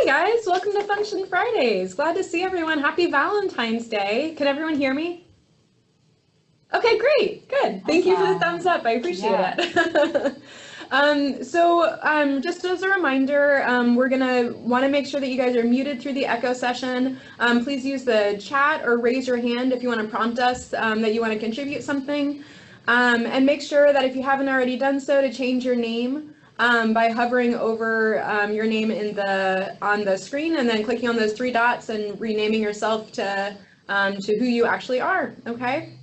Hi guys, welcome to Function Fridays. Glad to see everyone. Happy Valentine's Day. Can everyone hear me? Okay, great, good. Thank you for the thumbs up. I appreciate it. Just as a reminder, we're gonna want to make sure that you guys are muted through the echo session. Please use the chat or raise your hand if you want to prompt us that you want to contribute something. And make sure that if you haven't already done so, to change your name by hovering over your name on the screen and then clicking on those three dots and renaming yourself to who you actually are, okay?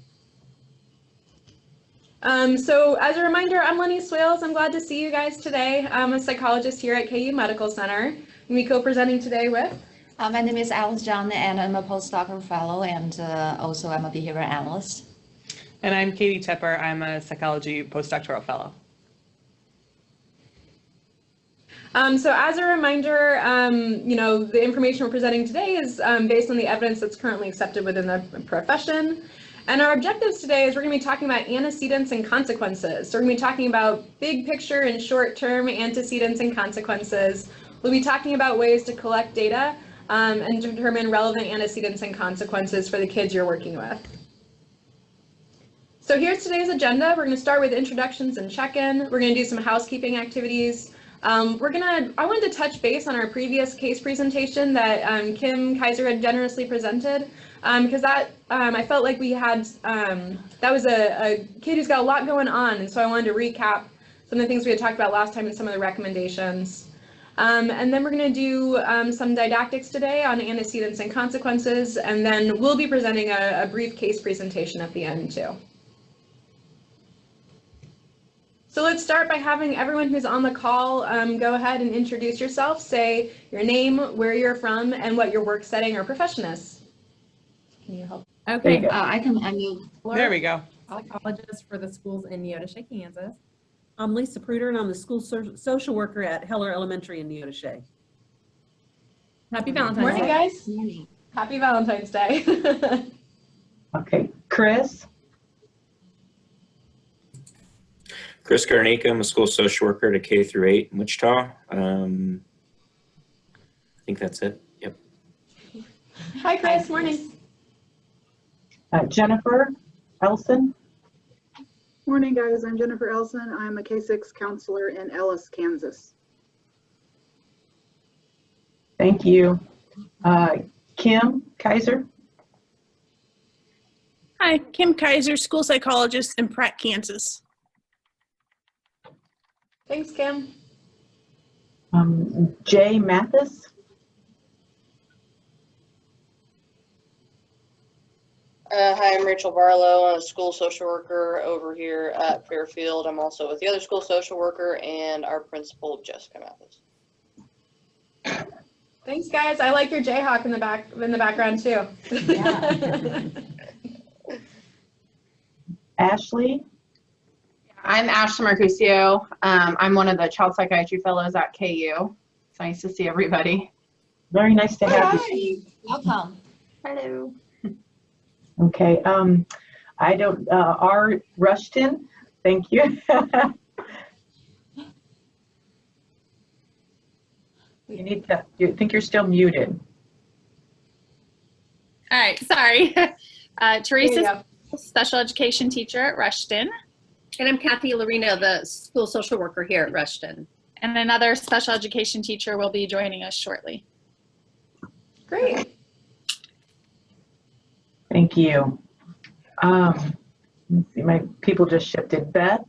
So as a reminder, I'm Leni Swails. I'm glad to see you guys today. I'm a psychologist here at KU Medical Center. I'm going to be co-presenting today with? My name is Alice John, and I'm a postdoctoral fellow, and also I'm a behavioral analyst. And I'm Katie Tepper. I'm a psychology postdoctoral fellow. So as a reminder, the information we're presenting today is based on the evidence that's currently accepted within the profession. And our objectives today is we're going to be talking about antecedents and consequences. So we're going to be talking about big picture and short-term antecedents and consequences. We'll be talking about ways to collect data and determine relevant antecedents and consequences for the kids you're working with. So here's today's agenda. We're going to start with introductions and check-in. We're going to do some housekeeping activities. I wanted to touch base on our previous case presentation that Kim Kaiser had generously presented, because I felt like we had, that was a kid who's got a lot going on, and so I wanted to recap some of the things we had talked about last time and some of the recommendations. And then we're going to do some didactics today on antecedents and consequences, and then we'll be presenting a brief case presentation at the end too. So let's start by having everyone who's on the call go ahead and introduce yourself, say your name, where you're from, and what your work setting or profession is. Can you help? Okay, I can unmute. There we go. Psychologist for the schools in Neodesha, Kansas. I'm Lisa Pruder, and I'm the school social worker at Heller Elementary in Neodesha. Happy Valentine's Day. Morning, guys. Morning. Happy Valentine's Day. Okay, Chris. Chris Garnica, I'm a school social worker at a K through 8 in Wichita. I think that's it. Yep. Hi, Chris. Morning. Jennifer Elson. Morning, guys. I'm Jennifer Elson. I'm a K-6 counselor in Ellis, Kansas. Thank you. Kim Kaiser. Hi, Kim Kaiser, school psychologist in Pratt, Kansas. Thanks, Kim. Jay Mathis. Hi, I'm Rachel Barlow. I'm a school social worker over here at Fairfield. I'm also with the other school social worker and our principal, Jessica Mathis. Thanks, guys. I like your Jayhawk in the background too. Yeah. Ashley. I'm Ashley Mercusio. I'm one of the child psychiatry fellows at KU. It's nice to see everybody. Very nice to have you. Welcome. Hello. Okay. R. Rushton. Thank you. You think you're still muted. All right, sorry. Teresa, special education teacher at Rushton. And I'm Kathy Lorino, the school social worker here at Rushton. And another special education teacher will be joining us shortly. Great. Thank you. Let's see, my people just shifted. Beth.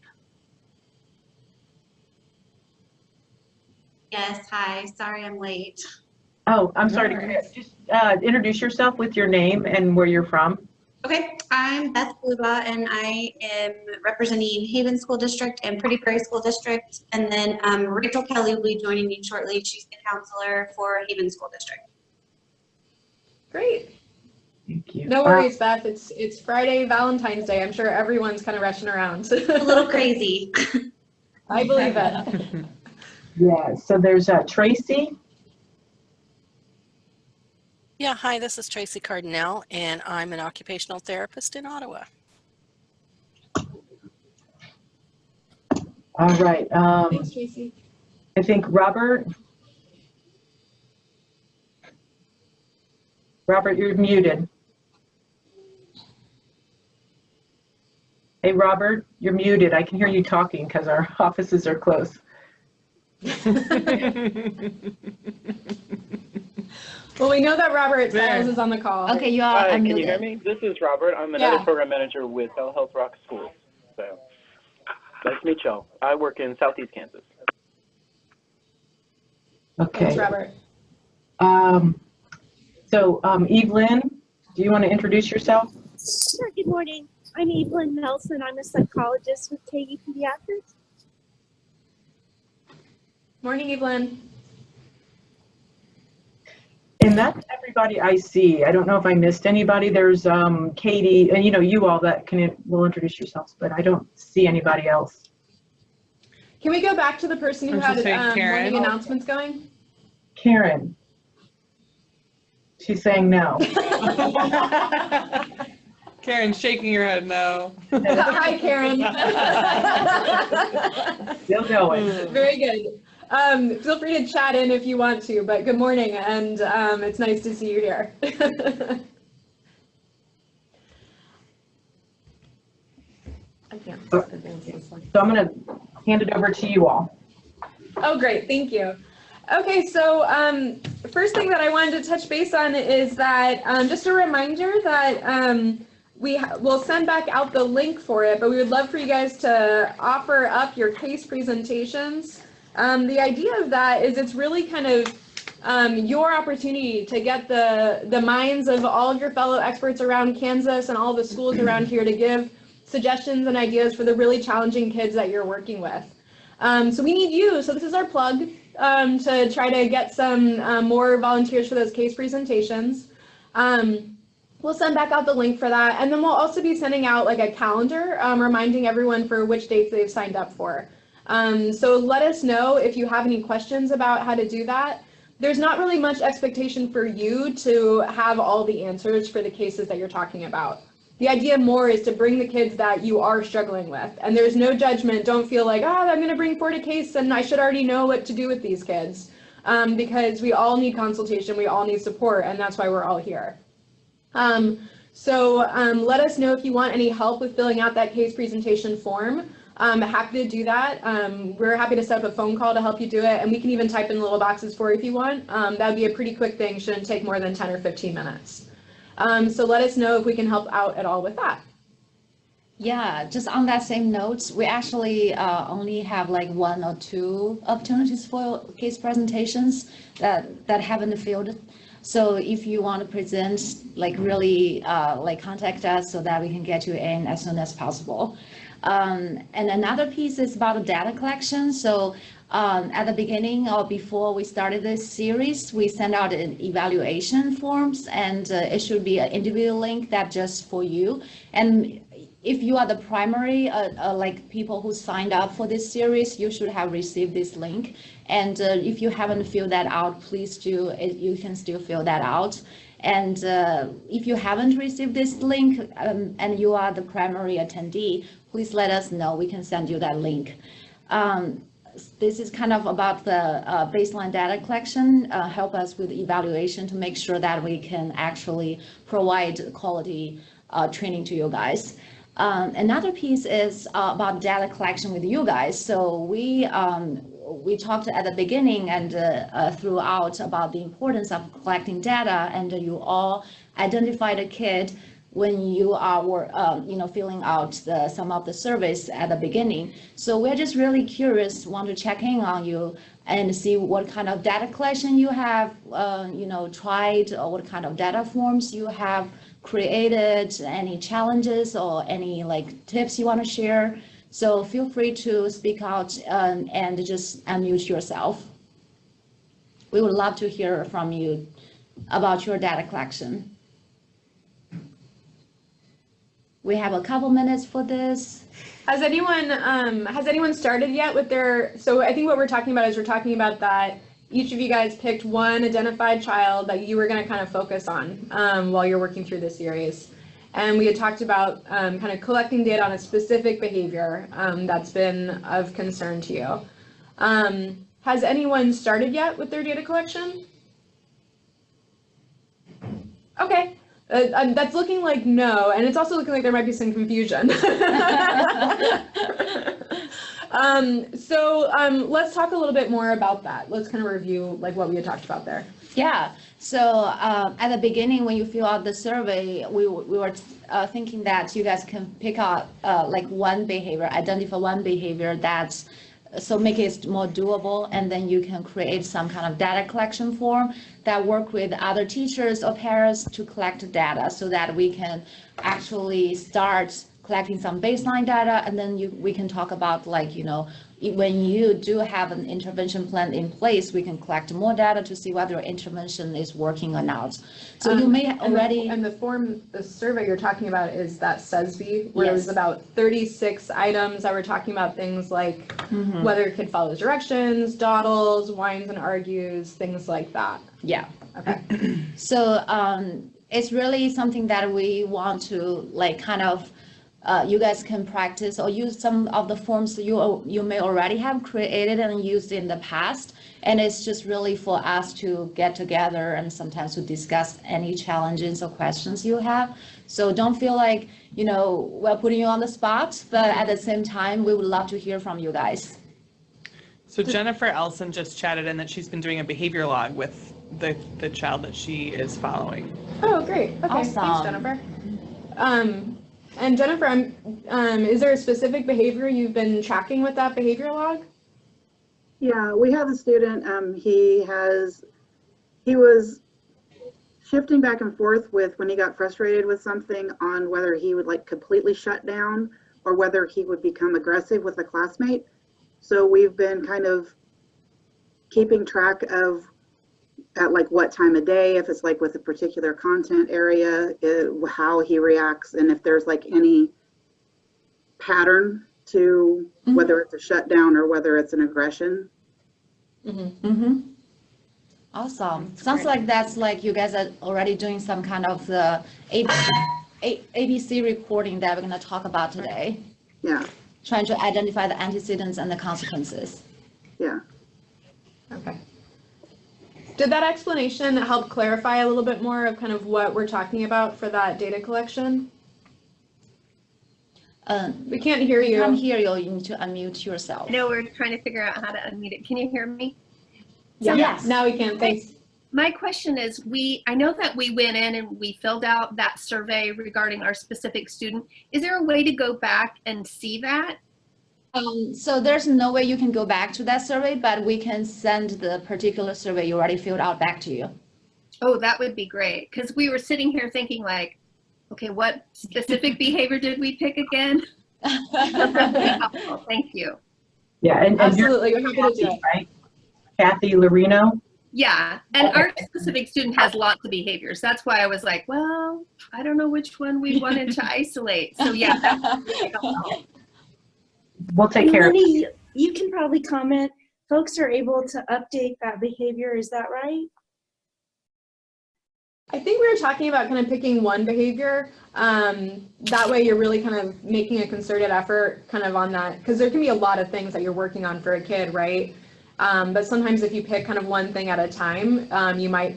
Yes, hi. Sorry I'm late. Oh, I'm sorry. Just introduce yourself with your name and where you're from. Okay, I'm Beth Bluba, and I am representing Haven School District and Pretty Prairie School District. And then Rachel Kelly will be joining me shortly. She's the counselor for Haven School District. Great. Thank you. No worries, Beth. It's Friday, Valentine's Day. I'm sure everyone's kind of rushing around. A little crazy. I believe it. Yeah, so there's Tracy. Yeah, hi, this is Tracy Cardinale, and I'm an occupational therapist in Ottawa. All right. Thanks, Tracy. I think Robert. Robert, you're muted. Hey, Robert, you're muted. I can hear you talking because our offices are closed. Well, we know that Robert Swiles is on the call. Okay, you are Hi, unmuted. can you hear me? This is Robert. I'm another program manager with Health Rock Schools. So, nice to meet y'all. I work in Southeast Kansas. Okay. Thanks, Robert. Evelyn, do you want to introduce yourself? Sure, good morning. I'm Evelyn Nelson. I'm a psychologist with KU Pediatrics. Morning, Evelyn. And that's everybody I see. I don't know if I missed anybody. There's Katie, and you all that will introduce yourselves, but I don't see anybody else. Can we go back to the person who had morning announcements going? Karen. She's saying no. Karen's shaking her head no. Hi, Karen. Still going. Very good. Feel free to chat in if you want to, but good morning, and it's nice to see you here. I can't. So I'm going to hand it over to you all. Oh, great. Thank you. Okay, so first thing that I wanted to touch base on is that just a reminder that we'll send back out the link for it, but we would love for you guys to offer up your case presentations. The idea of that is it's really kind of your opportunity to get the minds of all of your fellow experts around Kansas and all the schools around here to give suggestions and ideas for the really challenging kids that you're working with. So we need you, so this is our plug to try to get some more volunteers for those case presentations. We'll send back out the link for that, and then we'll also be sending out like a calendar reminding everyone for which dates they've signed up for. So let us know if you have any questions about how to do that. There's not really much expectation for you to have all the answers for the cases that you're talking about. The idea more is to bring the kids that you are struggling with, and there's no judgment. Don't feel like, I'm going to bring forward a case and I should already know what to do with these kids, because we all need consultation, we all need support, and that's why we're all here. Let us know if you want any help with filling out that case presentation form. I'm happy to do that. We're happy to set up a phone call to help you do it, and we can even type in little boxes for you if you want. That would be a pretty quick thing, shouldn't take more than 10 or 15 minutes. So let us know if we can help out at all with that. Yeah, just on that same note, we actually only have like 1 or 2 opportunities for case presentations that haven't filled. So if you want to present, like really contact us so that we can get you in as soon as possible. And another piece is about data collection. So at the beginning or before we started this series, we sent out an evaluation forms, and it should be an individual link that's just for you. And if you are the primary people who signed up for this series, you should have received this link. And if you haven't filled that out, please do. You can still fill that out. And if you haven't received this link and you are the primary attendee, please let us know. We can send you that link. This is kind of about the baseline data collection, help us with evaluation to make sure that we can actually provide quality training to you guys. Another piece is about data collection with you guys. So we talked at the beginning and throughout about the importance of collecting data, and you all identified a kid when you are filling out some of the surveys at the beginning. So we're just really curious, want to check in on you and see what kind of data collection you have tried, or what kind of data forms you have created, any challenges or any tips you want to share. So feel free to speak out and just unmute yourself. We would love to hear from you about your data collection. We have a couple minutes for this. Has anyone started yet with their, so I think what we're talking about is we're talking about that each of you guys picked one identified child that you were going to kind of focus on while you're working through this series. And we had talked about kind of collecting data on a specific behavior that's been of concern to you. Has anyone started yet with their data collection? Okay. That's looking like no, and it's also looking like there might be some confusion. Let's talk a little bit more about that. Let's kind of review like what we had talked about there. Yeah. So at the beginning, when you fill out the survey, we were thinking that you guys can pick out like one behavior, identify one behavior that's so make it more doable, and then you can create some kind of data collection form that work with other teachers or parents to collect data so that we can actually start collecting some baseline data, and then we can talk about like, you know, when you do have an intervention plan in place, we can collect more data to see whether your intervention is working or not. So you may already... And the form, the survey you're talking about is that SESB, where Yes. it was about 36 items that were talking about things like whether a kid follows directions, dawdles, whines and argues, things like that. Yeah. Okay. So it's really something that we want to like kind of you guys can practice or use some of the forms that you may already have created and used in the past. And it's just really for us to get together and sometimes to discuss any challenges or questions you have. So don't feel like, you know, we're putting you on the spot, but at the same time, we would love to hear from you guys. So Jennifer Elson just chatted in that she's been doing a behavior log with the child that she is following. Oh, great. Okay, Awesome. Thanks, Jennifer. And Jennifer, is there a specific behavior you've been tracking with that behavior log? Yeah, we have a student, he was shifting back and forth with when he got frustrated with something on whether he would like completely shut down or whether he would become aggressive with a classmate. So we've been kind of keeping track of at like what time of day, if it's like with a particular content area, how he reacts, and if there's like any pattern to whether it's a shutdown or whether it's an aggression. Awesome. Sounds like that's like you guys are already doing some kind of the ABC reporting that we're going to talk about today. Yeah. Trying to identify the antecedents and the consequences. Yeah. Okay. Did that explanation help clarify a little bit more of kind of what we're talking about for that data collection? We can't hear you. We can't hear you. You need to unmute yourself. I know we're trying to figure out how to unmute it. Can you hear me? Yeah. Yes. Now we can. Thanks. My question is, I know that we went in and we filled out that survey regarding our specific student. Is there a way to go back and see that? So there's no way you can go back to that survey, but we can send the particular survey you already filled out back to you. Oh, that would be great. Because we were sitting here thinking like, okay, what specific behavior did we pick again? Thank you. Yeah, and Absolutely. you're We're happy to do Kathy, it. right? Kathy Lorino? Yeah, and our specific student has lots of behaviors. That's why I was like, well, I don't know which one we wanted to isolate. So yeah, that's really helpful. We'll take care of it. Leni, you can probably comment. Folks are able to update that behavior. Is that right? I think we were talking about kind of picking one behavior. That way you're really kind of making a concerted effort kind of on that, because there can be a lot of things that you're working on for a kid, right? But sometimes if you pick kind of one thing at a time, you might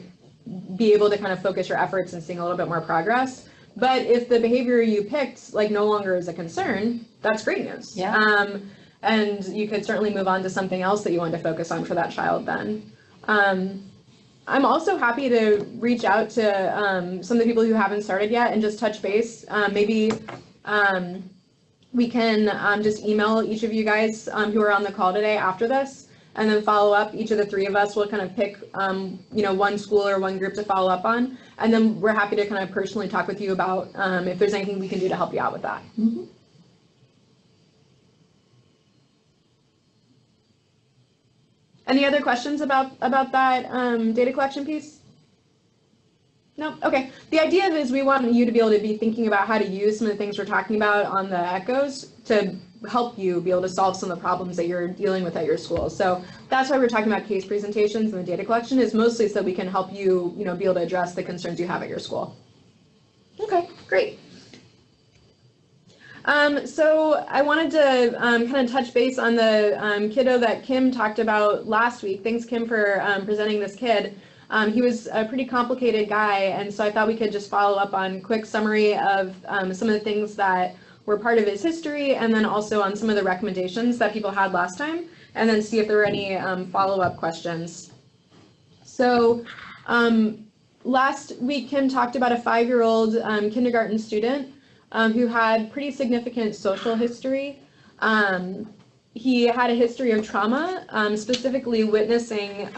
be able to kind of focus your efforts and seeing a little bit more progress. But if the behavior you picked like no longer is a concern, that's great news. Yeah. And you could certainly move on to something else that you want to focus on for that child then. I'm also happy to reach out to some of the people who haven't started yet and just touch base. Maybe we can just email each of you guys who are on the call today after this, and then follow up. Each of the three of us will kind of pick one school or one group to follow up on, and then we're happy to kind of personally talk with you about if there's anything we can do to help you out with that. Any other questions about that data collection piece? No? Okay. The idea is we want you to be able to be thinking about how to use some of the things we're talking about on the echoes to help you be able to solve some of the problems that you're dealing with at your school. So that's why we're talking about case presentations, and the data collection is mostly so we can help you, be able to address the concerns you have at your school. Okay, great. So I wanted to kind of touch base on the kiddo that Kim talked about last week. Thanks, Kim, for presenting this kid. He was a pretty complicated guy, and so I thought we could just follow up on a quick summary of some of the things that were part of his history, and then also on some of the recommendations that people had last time, and then see if there were any follow-up questions. So last week, Kim talked about a 5-year-old kindergarten student who had pretty significant social history. He had a history of trauma, specifically witnessing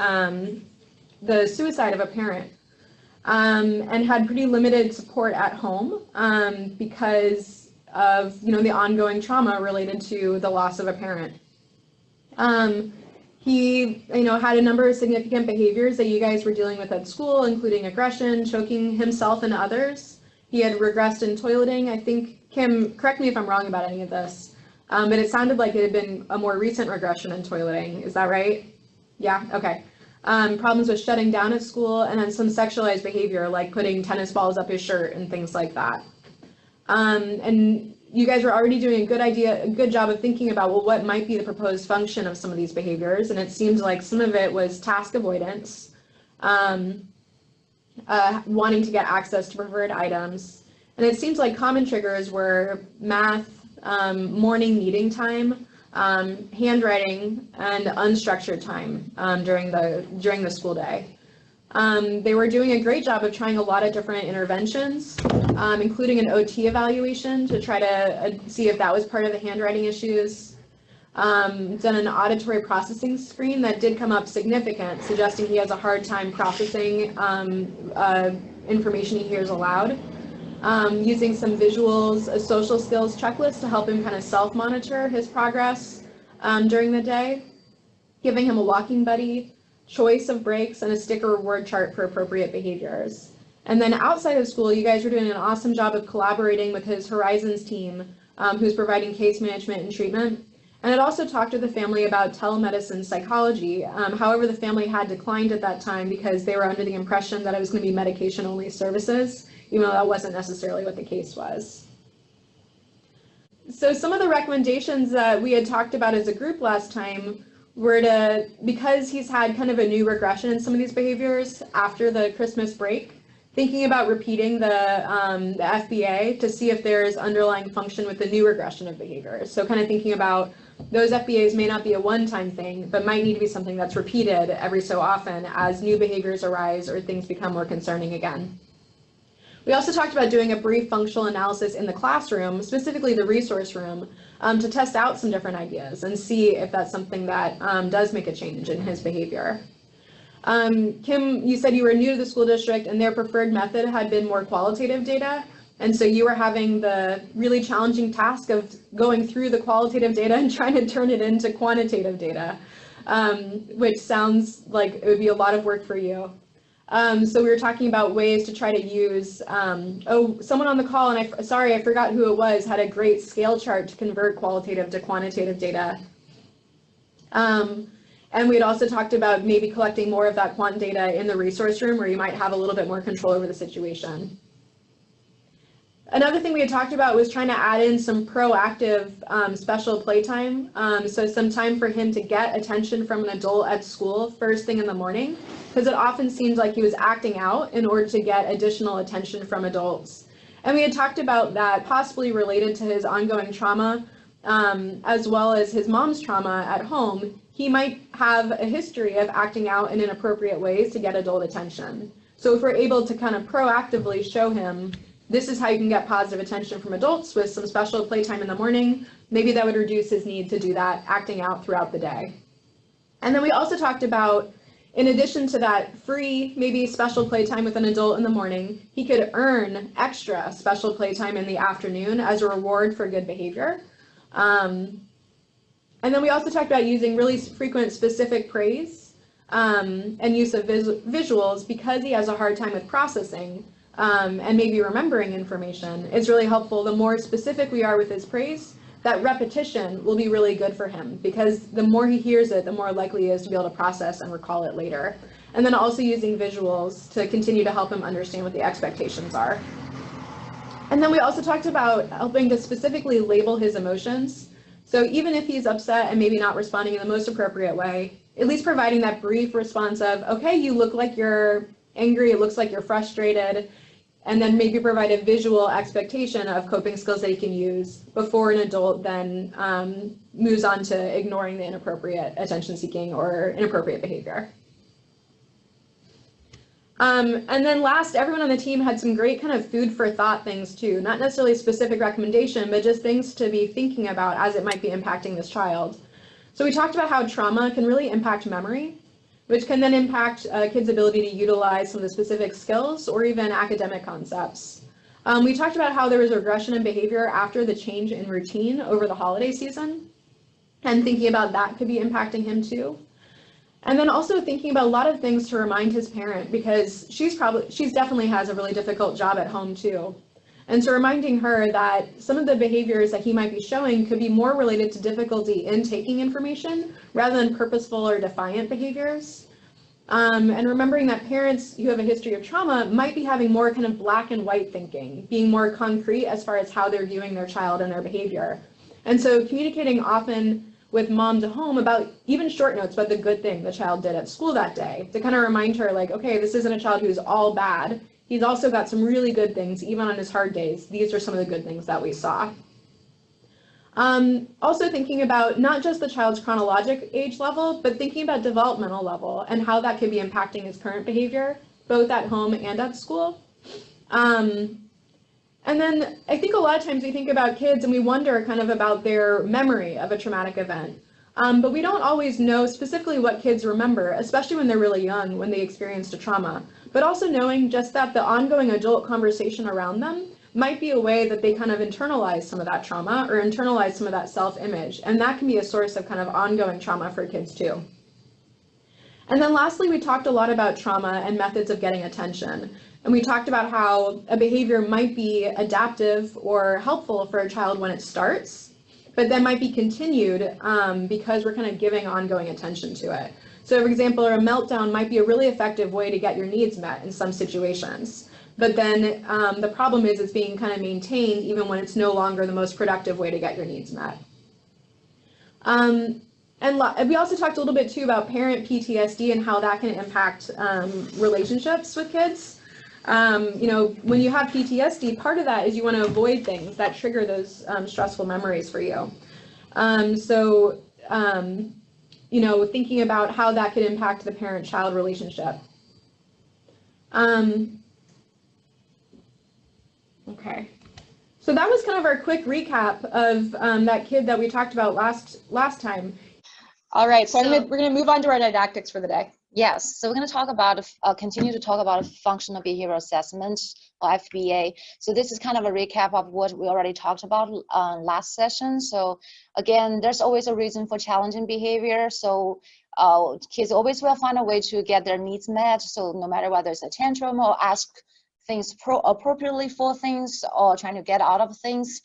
the suicide of a parent, and had pretty limited support at home because of the ongoing trauma related to the loss of a parent. He had a number of significant behaviors that you guys were dealing with at school, including aggression, choking himself and others. He had regressed in toileting. I think, Kim, correct me if I'm wrong about any of this, but it sounded like it had been a more recent regression in toileting. Is that right? Yeah, okay. Problems with shutting down at school, and then some sexualized behavior like putting tennis balls up his shirt and things like that. And you guys were already doing a good job of thinking about, well, what might be the proposed function of some of these behaviors, and it seems like some of it was task avoidance, wanting to get access to preferred items, and it seems like common triggers were math, morning meeting time, handwriting, and unstructured time during the school day. They were doing a great job of trying a lot of different interventions, including an OT evaluation to try to see if that was part of the handwriting issues. Done an auditory processing screen that did come up significant, suggesting he has a hard time processing information he hears aloud. Using some visuals, a social skills checklist to help him kind of self-monitor his progress during the day, giving him a walking buddy, choice of breaks, and a sticker reward chart for appropriate behaviors. And then outside of school, you guys were doing an awesome job of collaborating with his Horizons team, who's providing case management and treatment. And it also talked to the family about telemedicine psychology. However, the family had declined at that time because they were under the impression that it was going to be medication-only services, even though that wasn't necessarily what the case was. So some of the recommendations that we had talked about as a group last time were to, because he's had kind of a new regression in some of these behaviors after the Christmas break, thinking about repeating the FBA to see if there's underlying function with the new regression of behaviors. So kind of thinking about those FBAs may not be a one-time thing, but might need to be something that's repeated every so often as new behaviors arise or things become more concerning again. We also talked about doing a brief functional analysis in the classroom, specifically the resource room, to test out some different ideas and see if that's something that does make a change in his behavior. Kim, you said you were new to the school district and their preferred method had been more qualitative data. And so you were having the really challenging task of going through the qualitative data and trying to turn it into quantitative data, which sounds like it would be a lot of work for you. So we were talking about ways to try to use, someone on the call, and I forgot who it was, had a great scale chart to convert qualitative to quantitative data. And we had also talked about maybe collecting more of that quant data in the resource room where you might have a little bit more control over the situation. Another thing we had talked about was trying to add in some proactive special playtime. So some time for him to get attention from an adult at school first thing in the morning, because it often seemed like he was acting out in order to get additional attention from adults. And we had talked about that possibly related to his ongoing trauma, as well as his mom's trauma at home. He might have a history of acting out in inappropriate ways to get adult attention. So if we're able to kind of proactively show him, this is how you can get positive attention from adults with some special playtime in the morning, maybe that would reduce his need to do that acting out throughout the day. And then we also talked about, in addition to that free, maybe special playtime with an adult in the morning, he could earn extra special playtime in the afternoon as a reward for good behavior. And then we also talked about using really frequent specific praise and use of visuals because he has a hard time with processing and maybe remembering information. It's really helpful. The more specific we are with his praise, that repetition will be really good for him because the more he hears it, the more likely he is to be able to process and recall it later. And then also using visuals to continue to help him understand what the expectations are. And then we also talked about helping to specifically label his emotions. So even if he's upset and maybe not responding in the most appropriate way, at least providing that brief response of, okay, you look like you're angry, it looks like you're frustrated, and then maybe provide a visual expectation of coping skills that he can use before an adult then moves on to ignoring the inappropriate attention seeking or inappropriate behavior. And then last, everyone on the team had some great kind of food for thought things too, not necessarily a specific recommendation, but just things to be thinking about as it might be impacting this child. So we talked about how trauma can really impact memory, which can then impact kids' ability to utilize some of the specific skills or even academic concepts. We talked about how there was a regression in behavior after the change in routine over the holiday season, and thinking about that could be impacting him too. And then also thinking about a lot of things to remind his parent, because she's definitely has a really difficult job at home too. And so reminding her that some of the behaviors that he might be showing could be more related to difficulty in taking information rather than purposeful or defiant behaviors. And remembering that parents who have a history of trauma might be having more kind of black and white thinking, being more concrete as far as how they're viewing their child and their behavior. And so communicating often with mom to home about even short notes about the good thing the child did at school that day, to kind of remind her like, okay, this isn't a child who's all bad. He's also got some really good things, even on his hard days. These are some of the good things that we saw. Also thinking about not just the child's chronologic age level, but thinking about developmental level and how that could be impacting his current behavior, both at home and at school. And then I think a lot of times we think about kids and we wonder kind of about their memory of a traumatic event. But we don't always know specifically what kids remember, especially when they're really young, when they experienced a trauma. But also knowing just that the ongoing adult conversation around them might be a way that they kind of internalize some of that trauma or internalize some of that self-image. And that can be a source of kind of ongoing trauma for kids too. And then lastly, we talked a lot about trauma and methods of getting attention. And we talked about how a behavior might be adaptive or helpful for a child when it starts, but then might be continued because we're kind of giving ongoing attention to it. So for example, a meltdown might be a really effective way to get your needs met in some situations. But then the problem is it's being kind of maintained even when it's no longer the most productive way to get your needs met. And we also talked a little bit too about parent PTSD and how that can impact relationships with kids. You know, when you have PTSD, part of that is you want to avoid things that trigger those stressful memories for you. You know, thinking about how that could impact the parent-child relationship. Okay, so that was kind of our quick recap of that kid that we talked about last time. All right, so we're gonna move on to our didactics for the day. Yes, so we're going to talk about, continue to talk about functional behavioral assessment, or FBA. So this is kind of a recap of what we already talked about last session. So again, there's always a reason for challenging behavior. So kids always will find a way to get their needs met. So no matter whether it's a tantrum or ask things appropriately for things or trying to get out of things.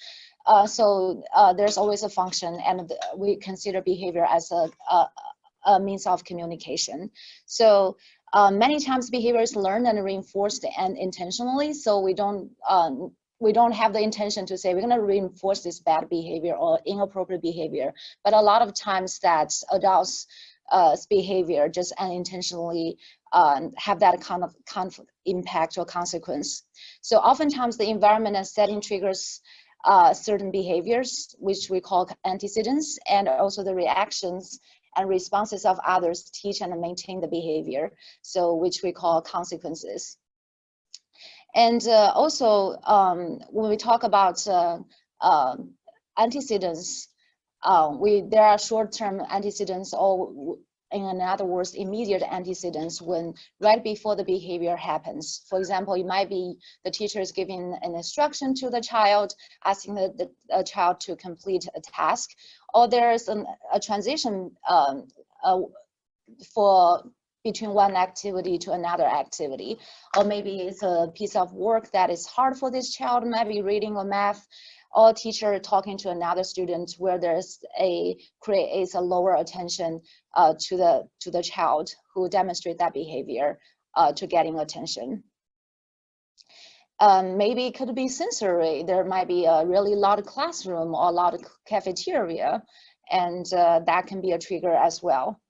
There's always a function, and we consider behavior as a means of communication. So many times behavior is learned and reinforced and intentionally. So we don't have the intention to say we're going to reinforce this bad behavior or inappropriate behavior. But a lot of times that adults' behavior just unintentionally have that kind of impact or consequence. So oftentimes the environment and setting triggers certain behaviors, which we call antecedents, and also the reactions and responses of others teach and maintain the behavior, so which we call consequences. And also, when we talk about antecedents, there are short-term antecedents, or in other words, immediate antecedents when right before the behavior happens. For example, it might be the teacher is giving an instruction to the child, asking the child to complete a task, or there's a transition between one activity to another activity, or maybe it's a piece of work that is hard for this child, maybe reading or math, or a teacher talking to another student where creates a lower attention to the child who demonstrate that behavior to getting attention. Maybe it could be sensory. There might be a really loud classroom or a loud cafeteria, and that can be a trigger as well.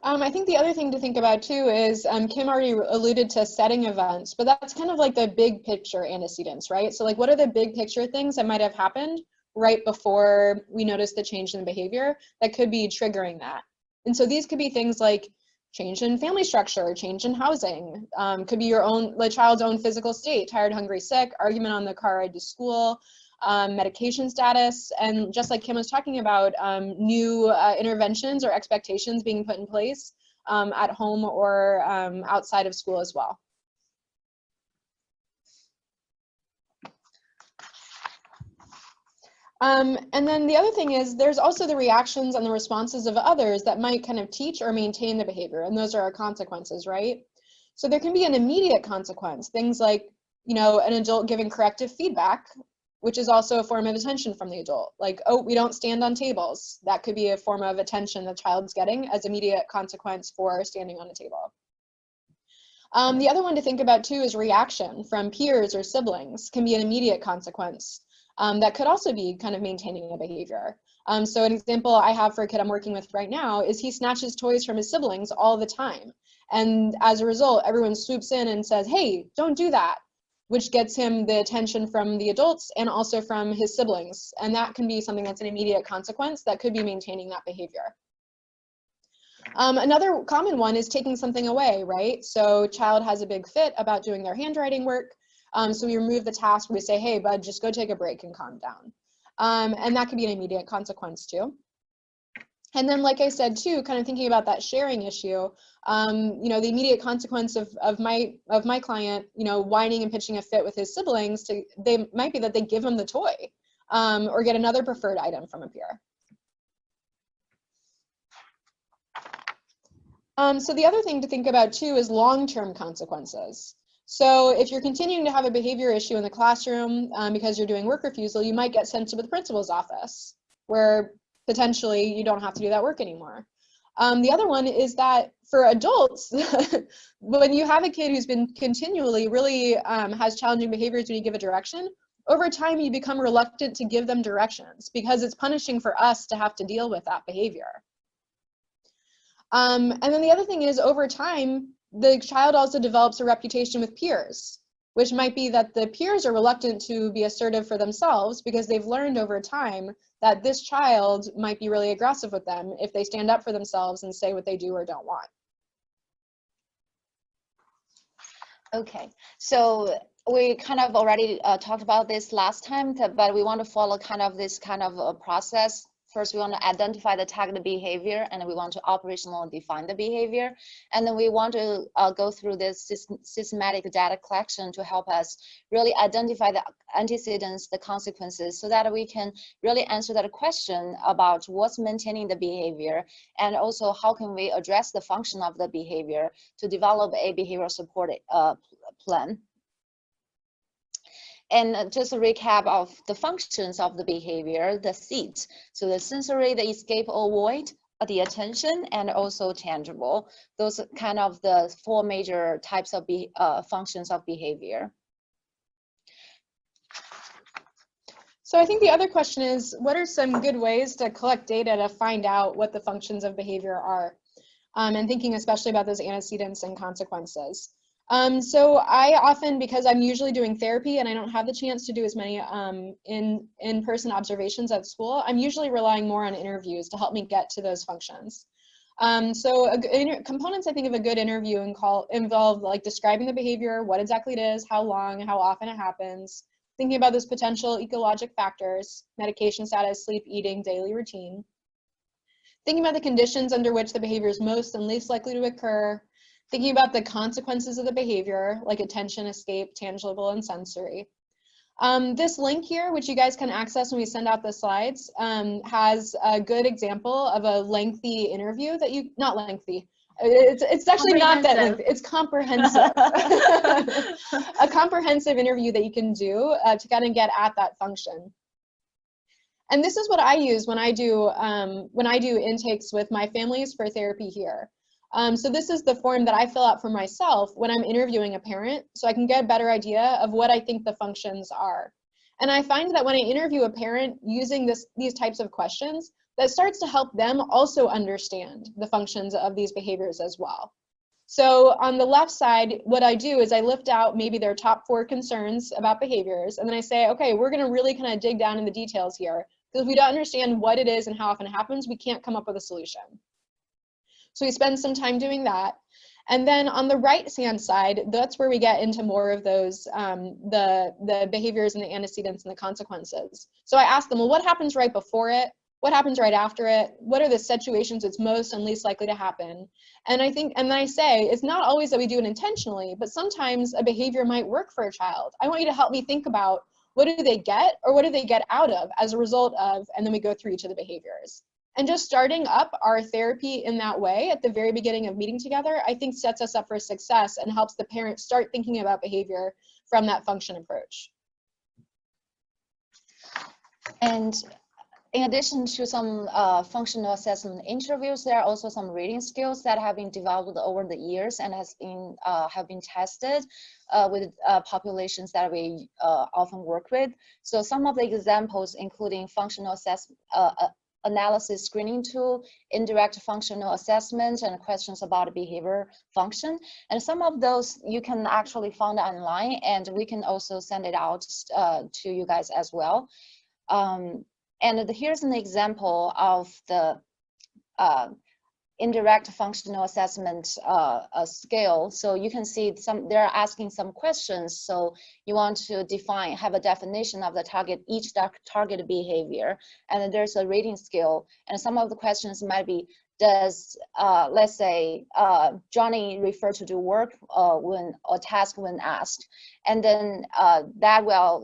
I think the other thing to think about too is Kim already alluded to setting events, but that's kind of like the big picture antecedents, right? So like what are the big picture things that might have happened right before we notice the change in behavior that could be triggering that? And so these could be things like change in family structure, change in housing, could be the child's own physical state, tired, hungry, sick, argument on the car ride to school, medication status, and just like Kim was talking about, new interventions or expectations being put in place at home or outside of school as well. And then the other thing is there's also the reactions and the responses of others that might kind of teach or maintain the behavior, and those are our consequences, right? So there can be an immediate consequence, things like, you know, an adult giving corrective feedback, which is also a form of attention from the adult. Like, oh, we don't stand on tables. That could be a form of attention the child's getting as immediate consequence for standing on a table. The other one to think about too is reaction from peers or siblings can be an immediate consequence. That could also be kind of maintaining a behavior. So an example I have for a kid I'm working with right now is he snatches toys from his siblings all the time. And as a result, everyone swoops in and says, hey, don't do that, which gets him the attention from the adults and also from his siblings. And that can be something that's an immediate consequence that could be maintaining that behavior. Another common one is taking something away, right? So child has a big fit about doing their handwriting work. So we remove the task, we say, hey, bud, just go take a break and calm down. And that could be an immediate consequence too. And then, like I said too, kind of thinking about that sharing issue, you know, the immediate consequence of my client, you know, whining and pitching a fit with his siblings, they might be that they give him the toy or get another preferred item from a peer. So the other thing to think about too is long-term consequences. So if you're continuing to have a behavior issue in the classroom because you're doing work refusal, you might get sent to the principal's office where potentially you don't have to do that work anymore. The other one is that for adults, when you have a kid who's been continually really has challenging behaviors when you give a direction, over time you become reluctant to give them directions because it's punishing for us to have to deal with that behavior. And then the other thing is over time, the child also develops a reputation with peers, which might be that the peers are reluctant to be assertive for themselves because they've learned over time that this child might be really aggressive with them if they stand up for themselves and say what they do or don't want. Okay, so we kind of already talked about this last time, but we want to follow kind of this kind of a process. First, we want to identify the target behavior, and then we want to operationally define the behavior. And then we want to go through this systematic data collection to help us really identify the antecedents, the consequences, so that we can really answer that question about what's maintaining the behavior, and also how can we address the function of the behavior to develop a behavioral support plan. And just a recap of the functions of the behavior, the seeds. So the sensory, the escape or avoid, the attention, and also tangible. Those are kind of the four major types of functions of behavior. So I think the other question is, what are some good ways to collect data to find out what the functions of behavior are? And thinking especially about those antecedents and consequences. So I often, because I'm usually doing therapy and I don't have the chance to do as many in-person observations at school, I'm usually relying more on interviews to help me get to those functions. So components I think of a good interview involve like describing the behavior, what exactly it is, how long, how often it happens, thinking about those potential ecologic factors, medication status, sleep, eating, daily routine, thinking about the conditions under which the behavior is most and least likely to occur, thinking about the consequences of the behavior, like attention, escape, tangible, and sensory. This link here, which you guys can access when we send out the slides, has a good example of a lengthy interview that you, not lengthy, it's actually not that lengthy, it's comprehensive. A comprehensive interview that you can do to kind of get at that function. And this is what I use when I do intakes with my families for therapy here. So this is the form that I fill out for myself when I'm interviewing a parent, so I can get a better idea of what I think the functions are. And I find that when I interview a parent using these types of questions, that starts to help them also understand the functions of these behaviors as well. So on the left side, what I do is I lift out maybe their top 4 concerns about behaviors, and then I say, okay, we're gonna really kind of dig down in the details here, because if we don't understand what it is and how often it happens, we can't come up with a solution. So we spend some time doing that. And then on the right-hand side, that's where we get into more of those, the behaviors and the antecedents and the consequences. So I ask them, well, what happens right before it? What happens right after it? What are the situations it's most and least likely to happen? And I think, and then I say, it's not always that we do it intentionally, but sometimes a behavior might work for a child. I want you to help me think about what do they get or what do they get out of as a result of, and then we go through each of the behaviors. And just starting up our therapy in that way at the very beginning of meeting together, I think sets us up for success and helps the parents start thinking about behavior from that function approach. And in addition to some functional assessment interviews, there are also some reading skills that have been developed over the years and have been tested with populations that we often work with. So some of the examples including functional analysis screening tool, indirect functional assessment, and questions about behavior function. And some of those you can actually find online, and we can also send it out to you guys as well. And here's an example of the indirect functional assessment scale. So you can see they're asking some questions. So you want to have a definition of each target behavior. And then there's a rating scale. And some of the questions might be, does, let's say, Johnny refer to do work or task when asked? And then that will,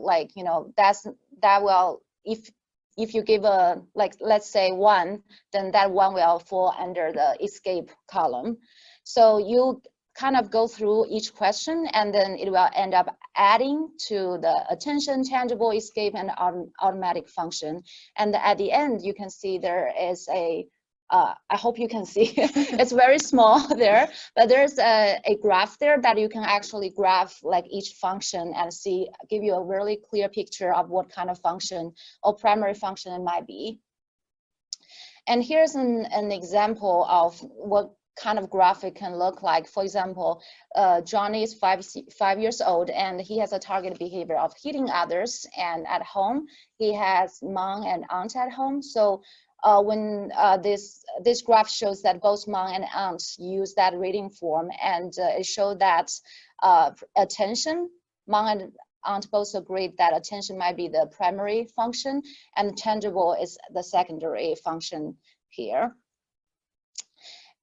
if you give a, let's say 1, then that 1 will fall under the escape column. So you kind of go through each question, and then it will end up adding to the attention, tangible, escape, and automatic function. And at the end, you can see there is a, I hope you can see, it's very small there, but there's a graph there that you can actually graph each function and give you a really clear picture of what kind of function or primary function it might be. And here's an example of what kind of graphic can look like. For example, Johnny is 5 years old, and he has a target behavior of hitting others, and at home, he has mom and aunt at home. So when this graph shows that both mom and aunt use that rating form, and it showed that attention, mom and aunt both agreed that attention might be the primary function, and tangible is the secondary function here.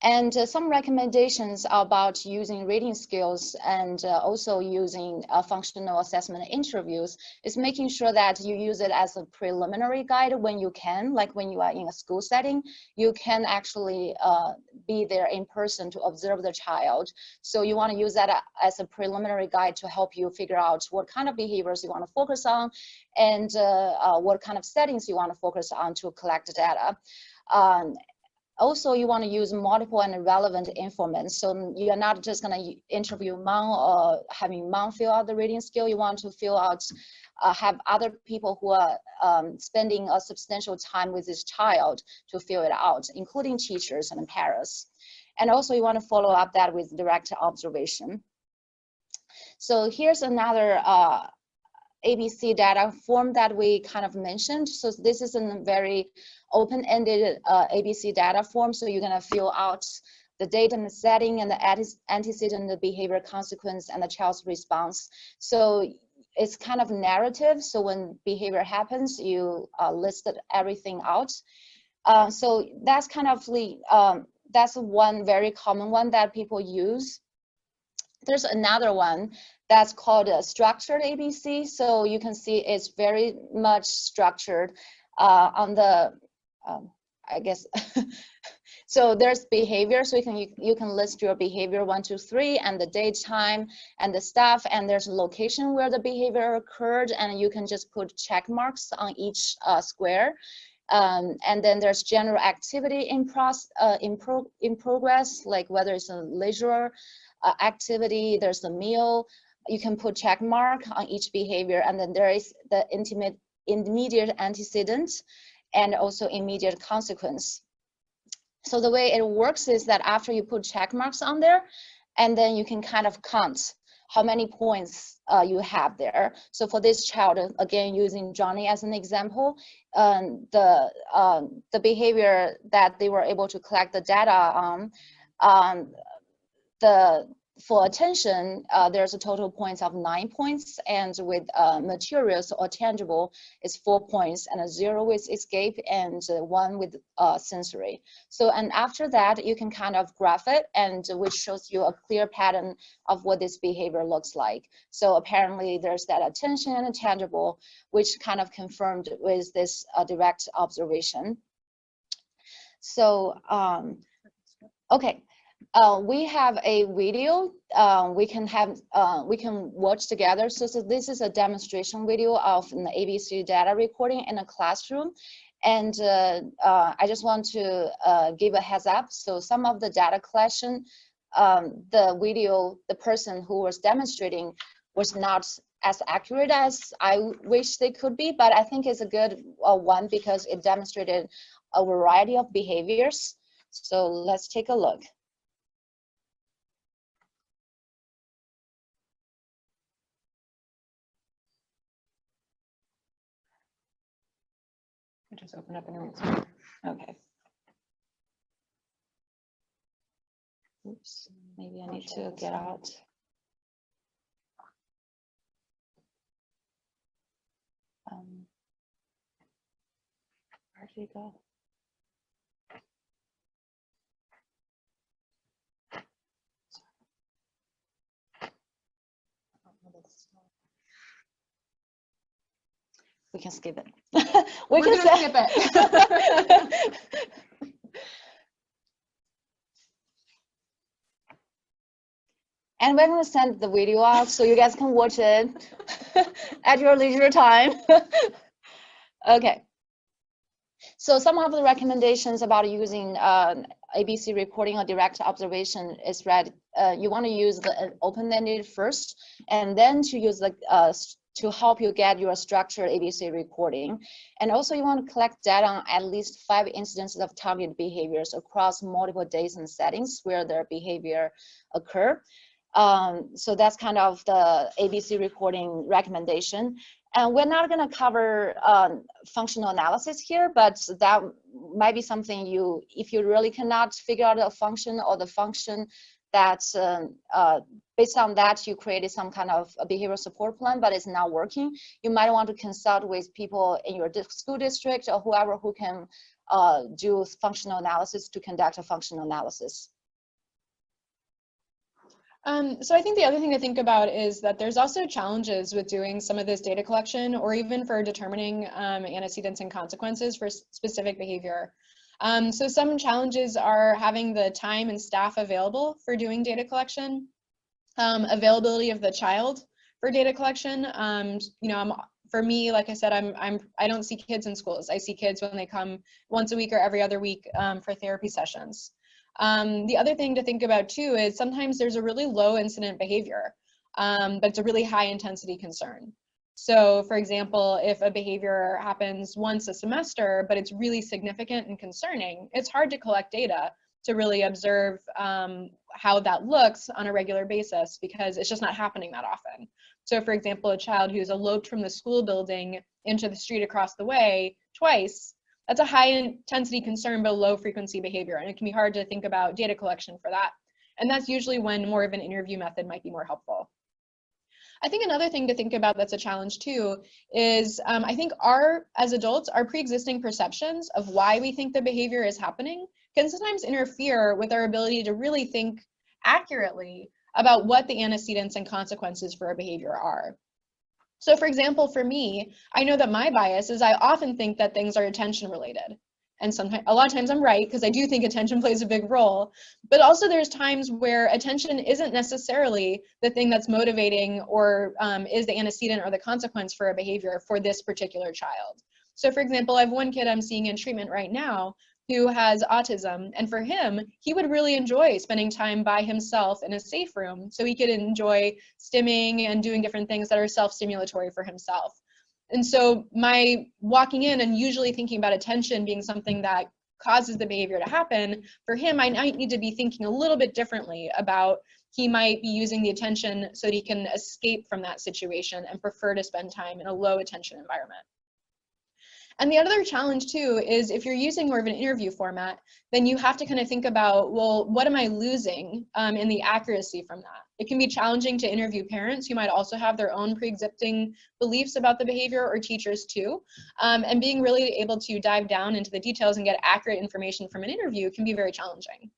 And some recommendations about using reading skills and also using functional assessment interviews is making sure that you use it as a preliminary guide when you can, like when you are in a school setting, you can actually be there in person to observe the child. So you want to use that as a preliminary guide to help you figure out what kind of behaviors you want to focus on and what kind of settings you want to focus on to collect data. Also, you want to use multiple and relevant informants. So you're not just going to interview mom or having mom fill out the reading skill. You want to fill out, have other people who are spending a substantial time with this child to fill it out, including teachers and parents. And also you want to follow up that with direct observation. So here's another ABC data form that we kind of mentioned. So this is a very open-ended ABC data form. So you're gonna fill out the date and the setting and the antecedent, the behavior consequence, and the child's response. So it's kind of narrative. So when behavior happens, you listed everything out. So that's kind of that's one very common one that people use. There's another one that's called a structured ABC. So you can see it's very much structured on the, I guess, so there's behavior. So you can list your behavior 1, 2, 3, and the date, time, and the stuff, and there's a location where the behavior occurred, and you can just put check marks on each square. And then there's general activity in progress, like whether it's a leisure activity, there's the meal, you can put check mark on each behavior, and then there is the intermediate antecedent, and also immediate consequence. So the way it works is that after you put check marks on there, and then you can kind of count how many points you have there. So for this child, again, using Johnny as an example, the behavior that they were able to collect the data on, for attention, there's a total points of 9 points, and with materials or tangible, it's 4 points, and a 0 with escape, and 1 with sensory. So, and after that, you can kind of graph it, and which shows you a clear pattern of what this behavior looks like. So apparently there's that attention and tangible, which kind of confirmed with this direct observation. So, okay. We have a video we can watch together. So this is a demonstration video of an ABC data recording in a classroom. And I just want to give a heads up. So some of the data collection, the video, the person who was demonstrating was not as accurate as I wish they could be, but I think it's a good one because it demonstrated a variety of behaviors. So let's take a look. Just open up a new one. Okay. Oops, maybe I need to get out. Where did he go? We can skip it. We're gonna skip it. And we're gonna send the video out so you guys can watch it at your leisure time. Okay. So some of the recommendations about using ABC reporting or direct observation is that you want to use the open-ended first, and then to use the to help you get your structured ABC recording. And also you want to collect data on at least 5 incidences of target behaviors across multiple days and settings where their behavior occur. So that's kind of the ABC recording recommendation. And we're not going to cover functional analysis here, but that might be something if you really cannot figure out a function or the function that's based on that, you created some kind of a behavioral support plan, but it's not working. You might want to consult with people in your school district or whoever who can do functional analysis to conduct a functional analysis. So I think the other thing to think about is that there's also challenges with doing some of this data collection or even for determining antecedents and consequences for specific behavior. So some challenges are having the time and staff available for doing data collection, availability of the child for data collection. You know, for me, like I said, I don't see kids in schools. I see kids when they come once a week or every other week for therapy sessions. The other thing to think about too is sometimes there's a really low incident behavior, but it's a really high intensity concern. So for example, if a behavior happens once a semester, but it's really significant and concerning, it's hard to collect data to really observe how that looks on a regular basis because it's just not happening that often. So for example, a child who's eloped from the school building into the street across the way twice, that's a high intensity concern, but low frequency behavior. And it can be hard to think about data collection for that. And that's usually when more of an interview method might be more helpful. I think another thing to think about that's a challenge too is I think as adults, our pre-existing perceptions of why we think the behavior is happening can sometimes interfere with our ability to really think accurately about what the antecedents and consequences for a behavior are. So for example, for me, I know that my bias is I often think that things are attention related. And sometimes, a lot of times I'm right, because I do think attention plays a big role, but also there's times where attention isn't necessarily the thing that's motivating or is the antecedent or the consequence for a behavior for this particular child. So for example, I have one kid I'm seeing in treatment right now who has autism, and for him, he would really enjoy spending time by himself in a safe room so he could enjoy stimming and doing different things that are self-stimulatory for himself. And so my walking in and usually thinking about attention being something that causes the behavior to happen, for him, I might need to be thinking a little bit differently about he might be using the attention so that he can escape from that situation and prefer to spend time in a low attention environment. And the other challenge too is if you're using more of an interview format, then you have to kind of think about, well, what am I losing in the accuracy from that? It can be challenging to interview parents who might also have their own pre-existing beliefs about the behavior, or teachers too. And being really able to dive down into the details and get accurate information from an interview can be very challenging.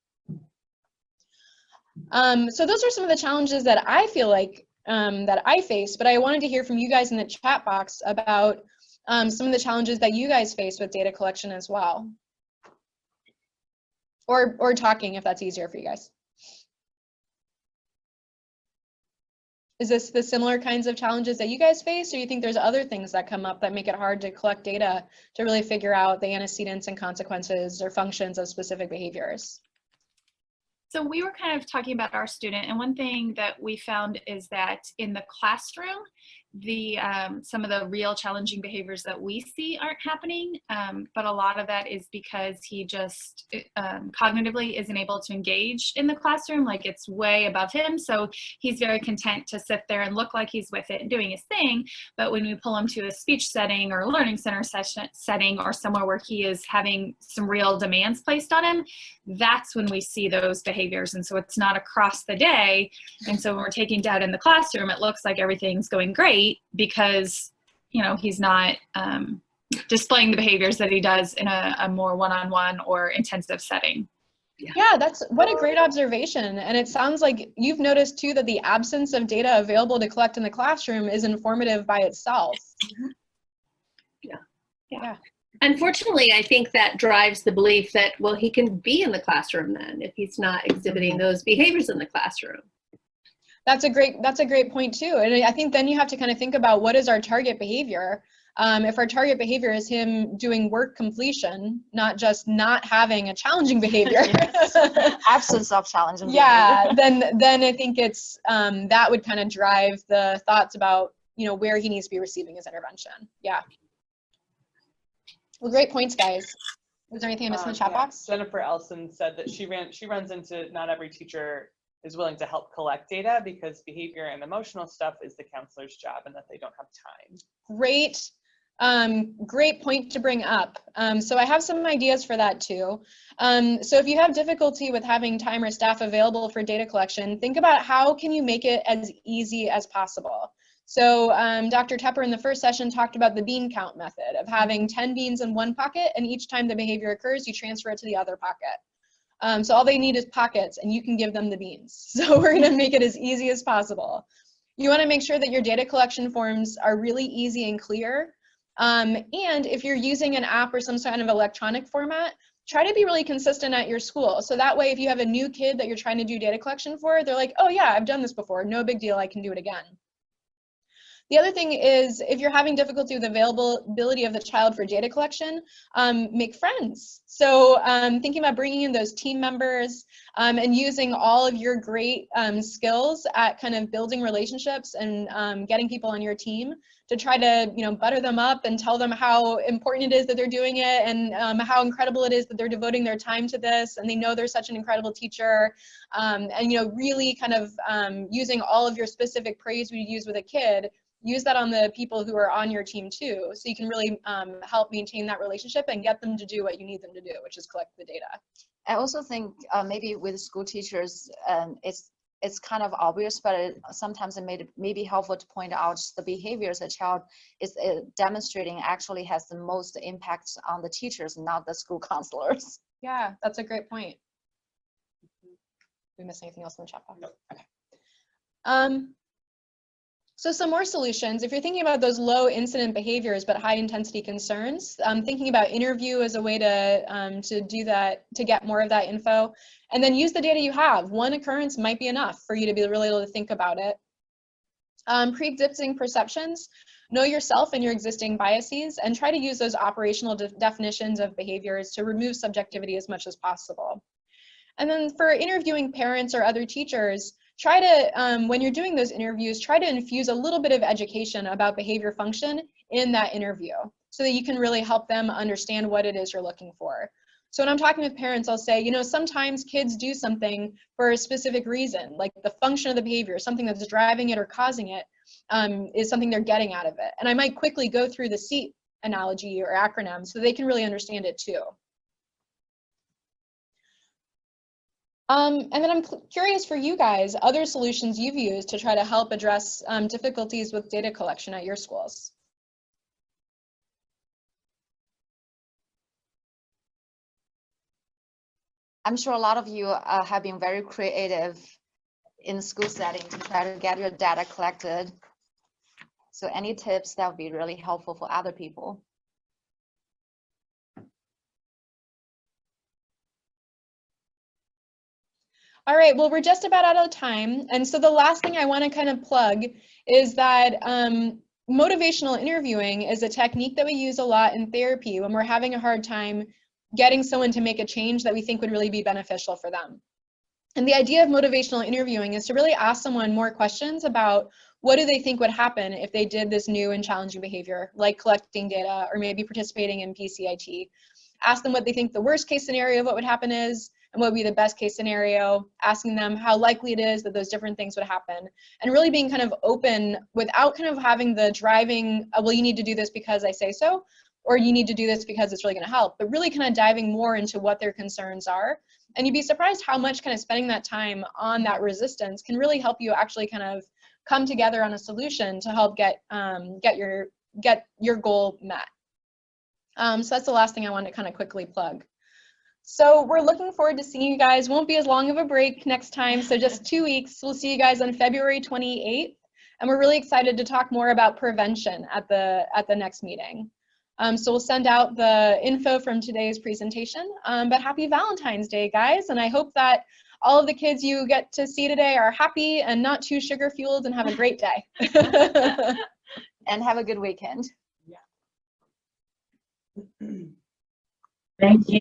So those are some of the challenges that I feel like that I face, but I wanted to hear from you guys in the chat box about some of the challenges that you guys face with data collection as well. Or talking, if that's easier for you guys. Is this the similar kinds of challenges that you guys face, or you think there's other things that come up that make it hard to collect data to really figure out the antecedents and consequences or functions of specific behaviors? So we were kind of talking about our student, and one thing that we found is that in the classroom, some of the real challenging behaviors that we see aren't happening, but a lot of that is because he just cognitively isn't able to engage in the classroom, like it's way above him. So he's very content to sit there and look like he's with it and doing his thing. But when we pull him to a speech setting or a learning center setting or somewhere where he is having some real demands placed on him, that's when we see those behaviors. And so it's not across the day. And so when we're taking data in the classroom, it looks like everything's going great, because he's not displaying the behaviors that he does in a more one-on-one or intensive setting. Yeah, what a great observation. And it sounds like you've noticed too that the absence of data available to collect in the classroom is informative by itself. Yeah. Unfortunately, I think that drives the belief that, well, he can be in the classroom then if he's not exhibiting those behaviors in the classroom. That's a great point too. And I think then you have to kind of think about, what is our target behavior? If our target behavior is him doing work completion, not just not having a challenging behavior. Absence of challenging behavior. Yeah, then I think it's that would kind of drive the thoughts about where he needs to be receiving his intervention. Yeah. Well, great points, guys. Was there anything I missed in the chat box? Jennifer Elson said that she runs into not every teacher is willing to help collect data because behavior and emotional stuff is the counselor's job and that they don't have time. Great point to bring up. So I have some ideas for that too. So if you have difficulty with having time or staff available for data collection, think about how can you make it as easy as possible. So Dr. Tepper in the first session talked about the bean count method of having 10 beans in one pocket, and each time the behavior occurs, you transfer it to the other pocket. So all they need is pockets, and you can give them the beans. So we're going to make it as easy as possible. You want to make sure that your data collection forms are really easy and clear. And if you're using an app or some kind of electronic format, try to be really consistent at your school. So that way, if you have a new kid that you're trying to do data collection for, they're like, oh yeah, I've done this before. No big deal, I can do it again. The other thing is, if you're having difficulty with availability of the child for data collection, make friends. So thinking about bringing in those team members and using all of your great skills at kind of building relationships and getting people on your team to try to butter them up and tell them how important it is that they're doing it, and how incredible it is that they're devoting their time to this, and they know they're such an incredible teacher, and really kind of using all of your specific praise we use with a kid. Use that on the people who are on your team too, so you can really help maintain that relationship and get them to do what you need them to do, which is collect the data. I also think maybe with school teachers, it's kind of obvious, but sometimes it may be helpful to point out the behaviors a child is demonstrating actually has the most impact on the teachers, not the school counselors. Yeah, that's a great point. Did we miss anything else in the chat box? No. Okay. So some more solutions. If you're thinking about those low incident behaviors but high intensity concerns, thinking about interview as a way to do that, to get more of that info, and then use the data you have. One occurrence might be enough for you to be really able to think about it. Pre-existing perceptions. Know yourself and your existing biases, and try to use those operational definitions of behaviors to remove subjectivity as much as possible. And then for interviewing parents or other teachers, try to, when you're doing those interviews, try to infuse a little bit of education about behavior function in that interview so that you can really help them understand what it is you're looking for. So when I'm talking with parents, I'll say, you know, sometimes kids do something for a specific reason, like the function of the behavior, something that's driving it or causing it is something they're getting out of it. And I might quickly go through the SEAT analogy or acronym so they can really understand it too. And then I'm curious for you guys, other solutions you've used to try to help address difficulties with data collection at your schools. I'm sure a lot of you have been very creative in the school setting to try to get your data collected. So any tips that would be really helpful for other people? All right, well, we're just about out of time. And so the last thing I want to kind of plug is that motivational interviewing is a technique that we use a lot in therapy when we're having a hard time getting someone to make a change that we think would really be beneficial for them. And the idea of motivational interviewing is to really ask someone more questions about what do they think would happen if they did this new and challenging behavior, like collecting data or maybe participating in PCIT. Ask them what they think the worst case scenario of what would happen is, and what would be the best case scenario, asking them how likely it is that those different things would happen, and really being kind of open without kind of having the driving, well, you need to do this because I say so, or you need to do this because it's really going to help, but really kind of diving more into what their concerns are. And you'd be surprised how much kind of spending that time on that resistance can really help you actually kind of come together on a solution to help get your goal met. So that's the last thing I want to kind of quickly plug. So we're looking forward to seeing you guys. Won't be as long of a break next time, so just 2 weeks. We'll see you guys on February 28th, and we're really excited to talk more about prevention at the next meeting. So we'll send out the info from today's presentation, but happy Valentine's Day, guys, and I hope that all of the kids you get to see today are happy and not too sugar-fueled and have a great day. And have a good weekend. Thank you.